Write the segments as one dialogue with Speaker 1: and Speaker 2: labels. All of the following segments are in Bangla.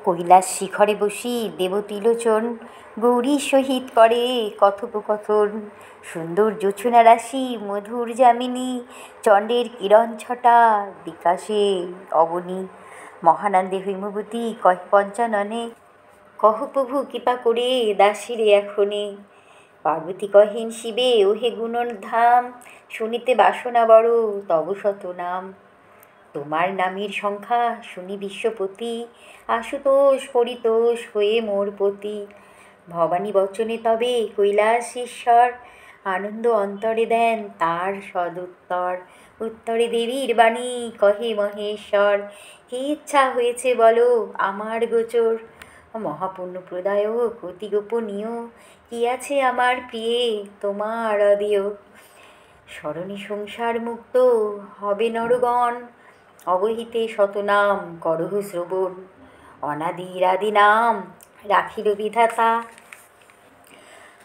Speaker 1: কৈলাস শিখরে বসি দেবতিলোচন গৌরীর সহিত করে কথোপকথন। সুন্দর জোছনা রাশি মধুর যামিনী, চণ্ডের কিরণ ছটা বিকাশে অবনী। মহানন্দে হৈমবতী কহে পঞ্চাননে, কহ প্রভু কৃপা করে দাসীরে এখনে। পার্বতী কহেন শিবে ওহে গুণন ধাম, শুনিতে বাসনা বড় তব শত নাম। তোমার নামের সংখ্যা শুনি বিশ্বপতি, আশুতোষ পরিতোষ হয়ে মোর পতি। ভবানী বচনে তবে কৈলাসেশ্বর, আনন্দ অন্তরে দেন তার সদুত্তর। উত্তরে দেবীর বাণী কহে মহেশ্বর, কি ইচ্ছা হয়েছে বলো আমার গোচর। মহাপুণ্য প্রদায়ক অতি গোপনীয়, কি আছে আমার প্রিয়ে তোমার অদেয়। স্মরণে সংসার মুক্ত হবে নরগণ, অবহিতে শতনাম করহ শ্রবণ। অনাদির আদি নাম রাখিল বিধাতা,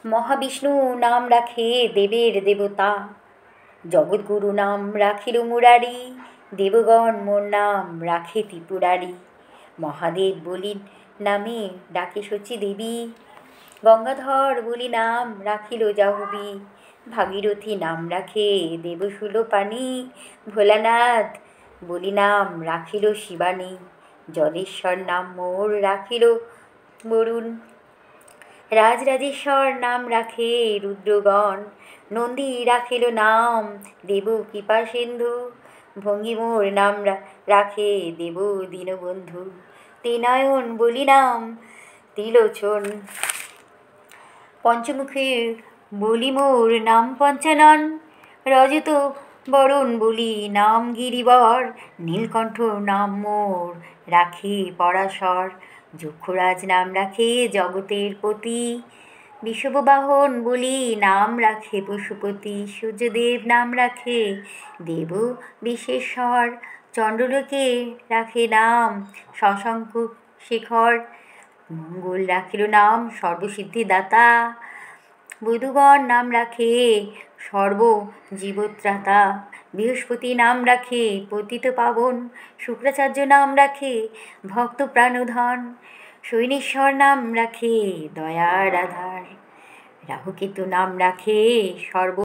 Speaker 1: মহাবিষ্ণু নাম রাখে দেবের দেবতা। জগৎগুরু নাম রাখিল মুরারি, দেবগণ মোর নাম রাখে ত্রিপুরারি। মহাদেব বলি নামে ডাকে শচী দেবী, গঙ্গাধর বলি নাম রাখিল জাহ্নবী। ভাগীরথী নাম রাখে দেবশূলপাণি, ভোলানাথ বলি নাম রাখিল শিবানী। জলেশ্বর নাম মোর রাখিল বরুণ, রাজরাজেশ্বর নাম রাখে রুদ্রগণ। নন্দী রাখিল নাম দেব কৃপাসিন্ধু, ভঙ্গি মোর নাম রাখে দেব দীনবন্ধু। ত্রিনয়ন বলি নাম ত্রিলোচন, পঞ্চমুখী বলি মোর নাম পঞ্চানন। রজত বরণ বলি নাম গিরিবর, নীলকণ্ঠ নাম মোর রাখে পরাশর। যক্ষরাজ নাম রাখে জগতের পতি, বিষববাহন বলি নাম রাখে পশুপতি। সূর্যদেব নাম রাখে দেব বিশ্বেশ্বর, চন্দ্রলোকে রাখে নাম শশাঙ্ক শেখর। মঙ্গল রাখিল নাম সর্বসিদ্ধিদাতা, বৈদুগণ নাম রাখে সর্বজীবত্রাতা। বৃহস্পতি নাম রাখে পতিত পাবন, শুক্রাচার্য নাম রাখে ভক্ত প্রাণধন। শৈনেশ্বর নাম রাখে দয়ার আধার, রাহুকেতু নাম রাখে সর্ব